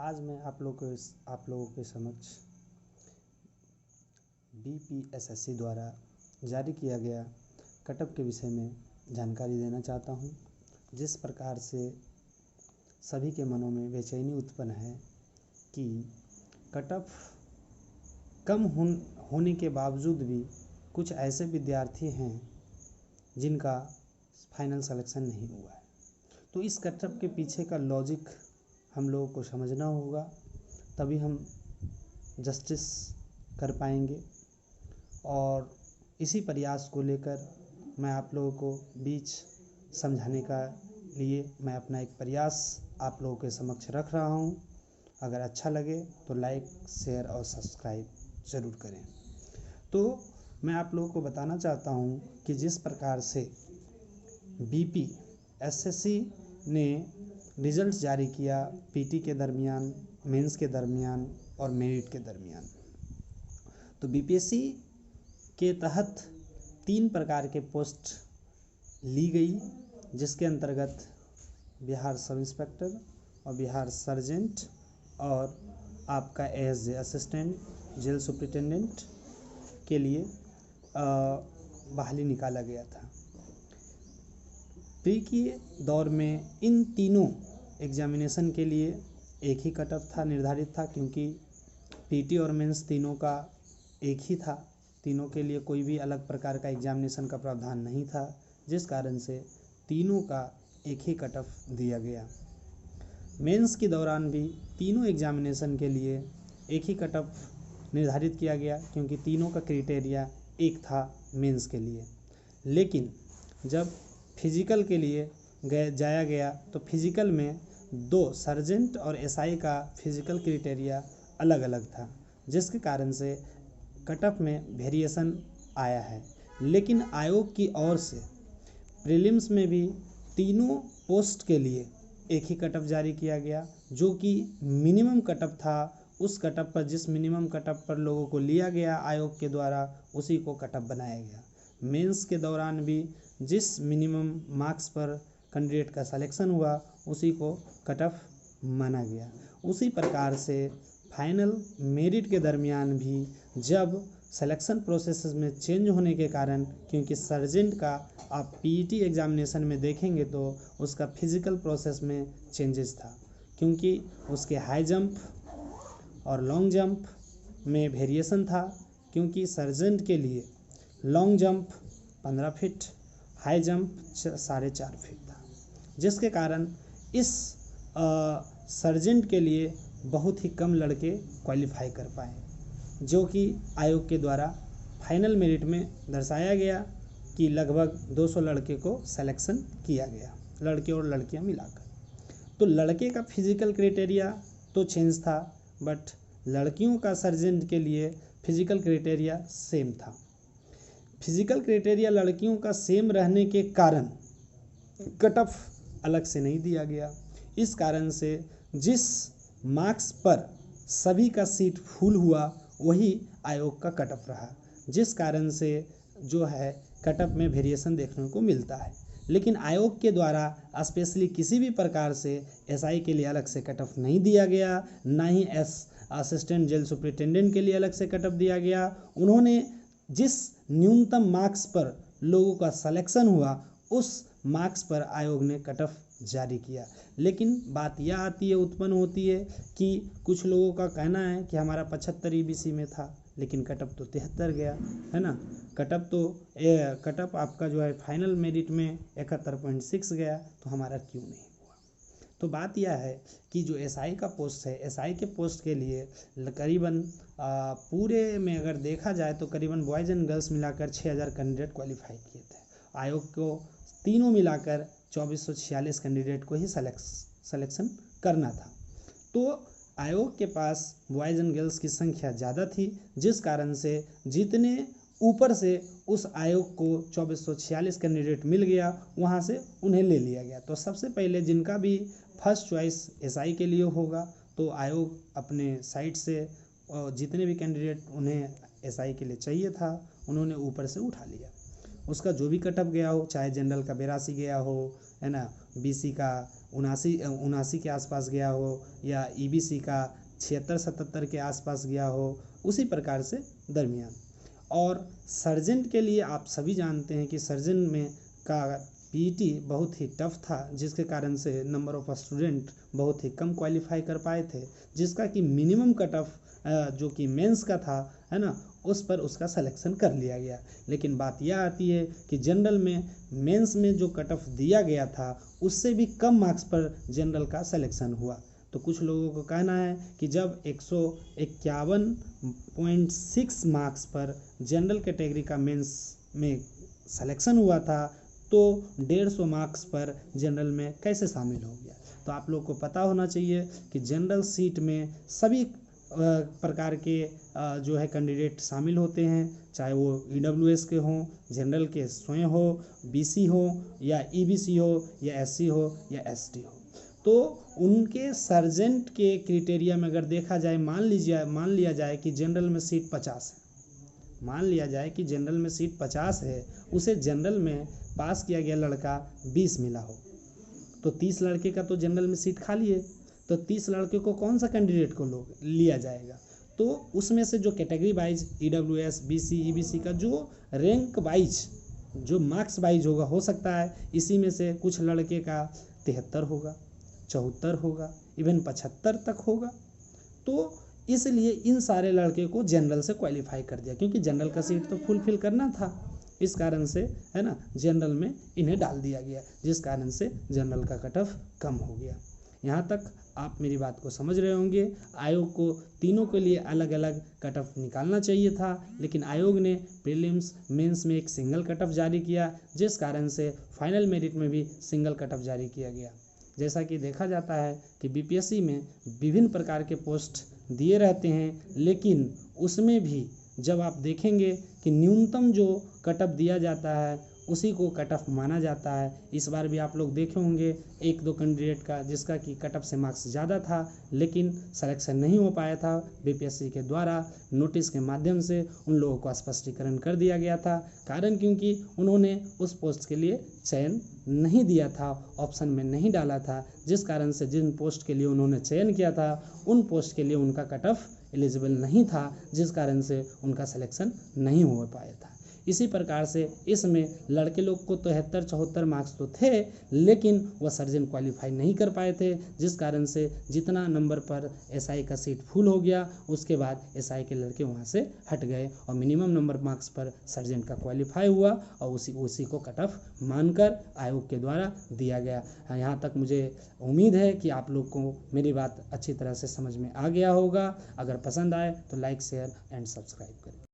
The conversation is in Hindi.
आज मैं आप लोगों के समक्ष बीपीएसएससी द्वारा जारी किया गया कटअप के विषय में जानकारी देना चाहता हूं। जिस प्रकार से सभी के मनों में बेचैनी उत्पन्न है कि कटअप कम होने के बावजूद भी कुछ ऐसे विद्यार्थी हैं जिनका फाइनल सिलेक्शन नहीं हुआ है, तो इस कटअप के पीछे का लॉजिक हम लोगों को समझना होगा, तभी हम जस्टिस कर पाएंगे। और इसी प्रयास को लेकर मैं आप लोगों को बीच समझाने का लिए मैं अपना एक प्रयास आप लोगों के समक्ष रख रहा हूं। अगर अच्छा लगे तो लाइक, शेयर और सब्सक्राइब ज़रूर करें। तो मैं आप लोगों को बताना चाहता हूं कि जिस प्रकार से बीपीएसएससी ने रिजल्ट जारी किया पीटी के दरमियान, मेंस के दरमियान और मेरिट के दरमियान, तो बीपीएससी के तहत 3 प्रकार के पोस्ट ली गई, जिसके अंतर्गत बिहार सब इंस्पेक्टर और बिहार सर्जेंट और आपका एएसजे असिस्टेंट जेल सुप्रिटेंडेंट के लिए बहाली निकाला गया था। प्री के दौर में इन तीनों एग्जामिनेशन के लिए एक ही कटअप था, निर्धारित था, क्योंकि पीटी और मेंस तीनों का एक ही था। तीनों के लिए कोई भी अलग प्रकार का एग्जामिनेशन का प्रावधान नहीं था, जिस कारण से तीनों का एक ही कटअप दिया गया। मेंस के दौरान भी तीनों एग्जामिनेशन के लिए एक ही कटअप निर्धारित किया गया, क्योंकि तीनों का क्राइटेरिया एक था मेंस के लिए। लेकिन जब फिजिकल के लिए जाया गया तो फिजिकल में 2 सर्जेंट और एसआई का फिजिकल क्राइटेरिया अलग अलग था, जिसके कारण से कटअप में वेरिएशन आया है। लेकिन आयोग की ओर से प्रीलिम्स में भी तीनों पोस्ट के लिए एक ही कटअप जारी किया गया, जो कि मिनिमम कटअप था। उस कटअप पर, जिस मिनिमम कटअप पर लोगों को लिया गया आयोग के द्वारा, उसी को कटअप बनाया गया। मेंस के दौरान भी जिस मिनिमम मार्क्स पर कैंडिडेट का सिलेक्शन हुआ, उसी को कटअप माना गया। उसी प्रकार से फाइनल मेरिट के दरमियान भी जब सिलेक्शन प्रोसेस में चेंज होने के कारण, क्योंकि सर्जेंट का आप पीईटी एग्जामिनेशन में देखेंगे तो उसका फिजिकल प्रोसेस में चेंजेस था, क्योंकि उसके हाई जंप और लॉन्ग जंप में वेरिएशन था। क्योंकि सर्जेंट के लिए long jump 15 feet, high jump 4.5 feet था, जिसके कारण इस सर्जेंट के लिए बहुत ही कम लड़के क्वालिफाई कर पाए, जो कि आयोग के द्वारा फाइनल मेरिट में दर्शाया गया कि लगभग 200 लड़के को सिलेक्शन किया गया, लड़के और लड़कियां मिलाकर। तो लड़के का फिजिकल क्राइटेरिया तो चेंज था, बट लड़कियों का सर्जेंट के लिए फिजिकल क्राइटेरिया सेम था। फिजिकल क्राइटेरिया लड़कियों का सेम रहने के कारण कटअप अलग से नहीं दिया गया। इस कारण से जिस मार्क्स पर सभी का सीट फुल हुआ, वही आयोग का कटअप रहा, जिस कारण से जो है कटअप में वेरिएशन देखने को मिलता है। लेकिन आयोग के द्वारा स्पेशली किसी भी प्रकार से एसआई के लिए अलग से कटअप नहीं दिया गया, ना ही असिस्टेंट जेल सुप्रिटेंडेंट के लिए अलग से कटअप दिया गया। उन्होंने जिस न्यूनतम मार्क्स पर लोगों का सिलेक्शन हुआ, उस मार्क्स पर आयोग ने कटअप जारी किया। लेकिन बात यह उत्पन्न होती है कि कुछ लोगों का कहना है कि हमारा 75 ईबीसी में था, लेकिन कटअप तो 73 गया है ना। कटअप आपका जो है फाइनल मेरिट में 71.6 गया, तो हमारा क्यों नहीं हुआ। तो बात यह है कि जो एसआई का पोस्ट है, एसआई के पोस्ट के लिए करीबन पूरे में अगर देखा जाए तो करीबन बॉयज़ एंड गर्ल्स मिलाकर 6000 कैंडिडेट क्वालिफाई किए थे। आयोग को तीनों मिलाकर 2446 कैंडिडेट को ही सिलेक्शन करना था। तो आयोग के पास बॉयज़ एंड गर्ल्स की संख्या ज़्यादा थी, जिस कारण से जितने ऊपर से उस आयोग को 2446 कैंडिडेट मिल गया, वहाँ से उन्हें ले लिया गया। तो सबसे पहले जिनका भी फर्स्ट चॉइस एसआई के लिए होगा, तो आयोग अपने साइड से जितने भी कैंडिडेट उन्हें एसआई के लिए चाहिए था, उन्होंने ऊपर से उठा लिया। उसका जो भी कटअप गया हो, चाहे जनरल का 82 गया हो, है ना, बीसी का 79 के आसपास गया हो, या ईबीसी का 76-77 के आसपास गया हो, उसी प्रकार से दरमियान। और सर्जेंट के लिए आप सभी जानते हैं कि सर्जेंट में का पीईटी बहुत ही टफ था, जिसके कारण से नंबर ऑफ स्टूडेंट बहुत ही कम क्वालिफाई कर पाए थे, जिसका कि मिनिमम कट ऑफ जो कि मेंस का था, है ना, उस पर उसका सिलेक्शन कर लिया गया। लेकिन बात यह आती है कि जनरल में मेंस में जो कट ऑफ दिया गया था उससे भी कम मार्क्स पर जनरल का सिलेक्शन हुआ। तो कुछ लोगों को कहना है कि जब 151.6 मार्क्स पर जनरल कैटेगरी का मेंस में सिलेक्शन हुआ था, तो 150 मार्क्स पर जनरल में कैसे शामिल हो गया। तो आप लोग को पता होना चाहिए कि जनरल सीट में सभी प्रकार के जो है कैंडिडेट शामिल होते हैं, चाहे वो ईडब्ल्यूएस के हों, जनरल के स्वयं हो, बीसी हो, या ईबीसी हो, या एससी हो, या एसटी हो। तो उनके सर्जेंट के क्राइटेरिया में अगर देखा जाए, मान लिया जाए कि जनरल में सीट 50 है, मान लिया जाए कि जनरल में सीट 50 है, उसे जनरल में पास किया गया लड़का 20 मिला हो, तो 30 लड़के का तो जनरल में सीट खाली है, तो 30 लड़के को कौन सा कैंडिडेट को लिया जाएगा। तो उसमें से जो category wise EWS, BC, EBC का जो रैंक वाइज, जो मार्क्स वाइज होगा, हो सकता है इसी में से कुछ लड़के का 73 होगा, 74 होगा, इवन 75 तक होगा। तो इसलिए इन सारे लड़के को जनरल से क्वालिफाई कर दिया, क्योंकि जनरल का सीट तो फुलफिल करना था, इस कारण से, है ना, जनरल में इन्हें डाल दिया गया, जिस कारण से जनरल का कट ऑफ कम हो गया। यहाँ तक आप मेरी बात को समझ रहे होंगे। आयोग को तीनों के लिए अलग अलग कट ऑफ निकालना चाहिए था, लेकिन आयोग ने प्रीलिम्स, मेंस में एक सिंगल कट ऑफ जारी किया, जिस कारण से फाइनल मेरिट में भी सिंगल कट ऑफ जारी किया गया। जैसा कि देखा जाता है कि बीपीएससी में विभिन्न प्रकार के पोस्ट दिए रहते हैं, लेकिन उसमें भी जब आप देखेंगे कि न्यूनतम जो कट ऑफ दिया जाता है उसी को कट ऑफ माना जाता है। इस बार भी आप लोग देखे होंगे 1-2 कैंडिडेट का जिसका कि कट ऑफ से मार्क्स ज़्यादा था, लेकिन सिलेक्शन नहीं हो पाया था। बीपीएससी के द्वारा नोटिस के माध्यम से उन लोगों को स्पष्टीकरण कर दिया गया था, कारण क्योंकि उन्होंने उस पोस्ट के लिए चयन नहीं दिया था, ऑप्शन में नहीं डाला था, जिस कारण से जिन पोस्ट के लिए उन्होंने चयन किया था उन पोस्ट के लिए उनका कट ऑफ एलिजिबल नहीं था, जिस कारण से उनका सिलेक्शन नहीं हो पाया था। इसी प्रकार से इसमें लड़के लोग को 73-74 मार्क्स तो थे, लेकिन वह सर्जन क्वालिफाई नहीं कर पाए थे, जिस कारण से जितना नंबर पर एसआई का सीट फुल हो गया, उसके बाद एसआई के लड़के वहां से हट गए और मिनिमम नंबर मार्क्स पर सर्जन का क्वालिफाई हुआ और उसी को कट ऑफ मानकर आयोग के द्वारा दिया गया। यहाँ तक मुझे उम्मीद है कि आप लोग को मेरी बात अच्छी तरह से समझ में आ गया होगा। अगर पसंद आए तो लाइक, शेयर एंड सब्सक्राइब करें।